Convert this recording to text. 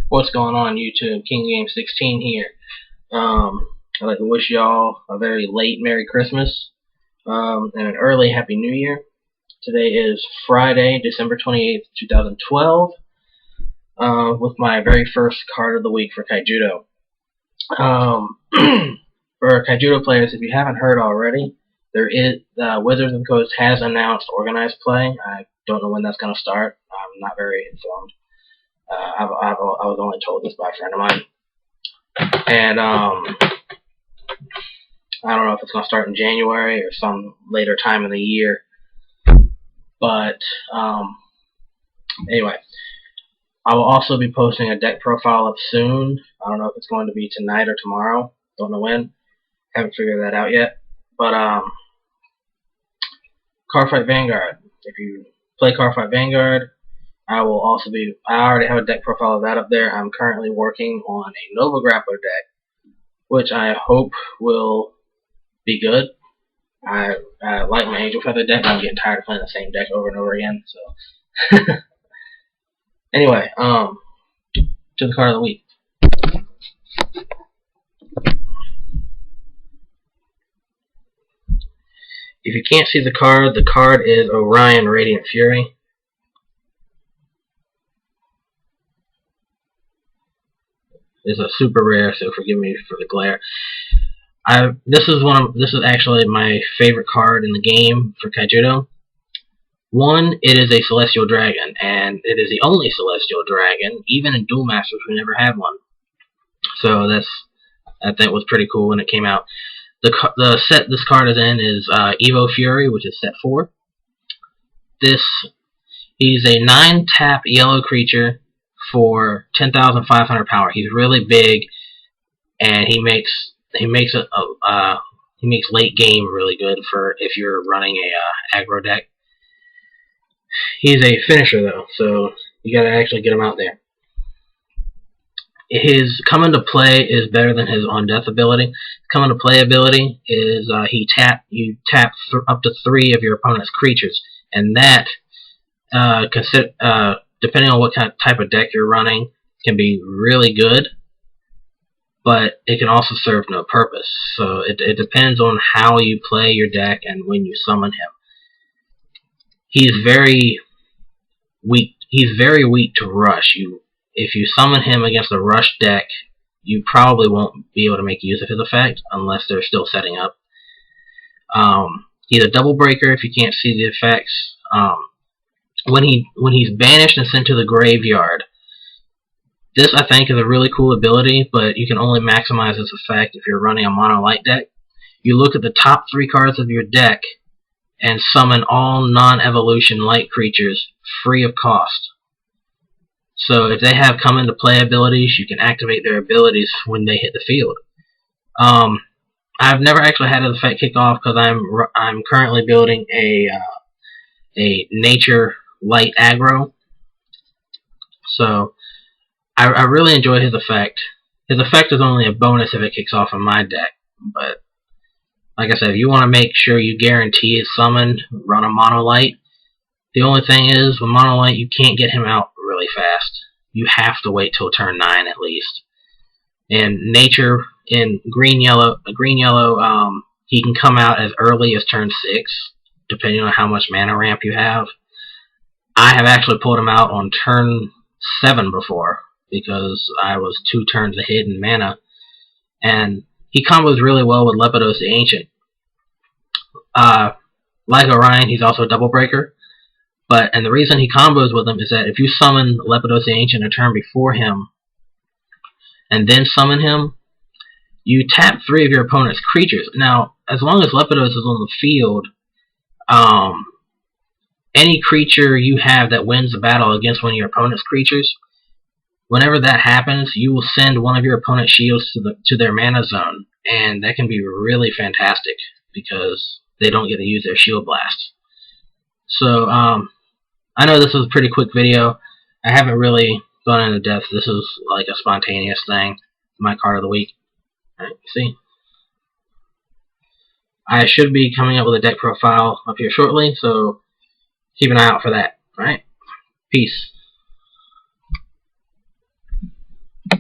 What's going on, YouTube? King Game 16 here. I'd like to wish y'all a very late Merry Christmas and an early Happy New Year. Today is Friday, December 28th, 2012, with my very first card of the week for kaijudo. For kaijudo players, if you haven't heard already, there is Wizards of the Coast has announced organized play. I don't know when that's going to start. I'm not very informed. I was only told this by a friend of mine, and I don't know if it's going to start in January or some later time in the year. But anyway, I will also be posting a deck profile up soon. I don't know if it's going to be tonight or tomorrow. Don't know when. Haven't figured that out yet. But Cardfight Vanguard. If you play Cardfight Vanguard, I already have a deck profile of that up there. I'm currently working on a Nova Grappler deck, which I hope will be good. I like my Angel Feather deck, but I'm getting tired of playing the same deck over and over again. So, anyway, to the card of the week. If you can't see the card is Orion Radiant Fury. It's a super rare, so forgive me for the glare. This is actually my favorite card in the game for kaijudo. One, it is a Celestial Dragon, and it is the only Celestial Dragon. Even in Duel Masters, we never had one. So I think was pretty cool when it came out. The set this card is in is Evo Fury, which is set 4. He's a 9-tap yellow creature for 10,500 power. He's really big, and he makes late game really good for if you're running a aggro deck. He's a finisher though, so you gotta actually get him out there. His come into play is better than his on death ability. Come into play ability is you tap up to 3 of your opponent's creatures, and that depending on what type of deck you're running, can be really good, but it can also serve no purpose. So it depends on how you play your deck and when you summon him. He's very weak. He's very weak to rush. If you summon him against a rush deck, you probably won't be able to make use of his effect unless they're still setting up. He's a double breaker if you can't see the effects. When he's banished and sent to the graveyard, this I think is a really cool ability, but you can only maximize this effect if you're running a mono light deck. You look at the top 3 cards of your deck and summon all non-evolution light creatures free of cost. So if they have come into play abilities, you can activate their abilities when they hit the field. I've never actually had this effect kick off because I'm currently building a nature light aggro. So I really enjoy his effect. His effect is only a bonus if it kicks off in my deck, but like I said, if you want to make sure you guarantee his summon, run a mono light. The only thing is, with mono light, you can't get him out really fast. You have to wait till turn 9 at least. And nature in green yellow, he can come out as early as turn 6, depending on how much mana ramp you have. I have actually pulled him out on turn 7 before, because I was 2 turns ahead in mana, and he combos really well with Lepidus the Ancient. Like Orion, he's also a double breaker, and the reason he combos with him is that if you summon Lepidus the Ancient a turn before him, and then summon him, you tap 3 of your opponent's creatures. Now, as long as Lepidus is on the field, any creature you have that wins the battle against one of your opponent's creatures, whenever that happens, you will send one of your opponent's shields to their mana zone, and that can be really fantastic because they don't get to use their shield blast. So I know this was a pretty quick video. I haven't really gone into depth. This is like a spontaneous thing. My card of the week. Alright, see. I should be coming up with a deck profile up here shortly, so keep an eye out for that. Alright? Peace.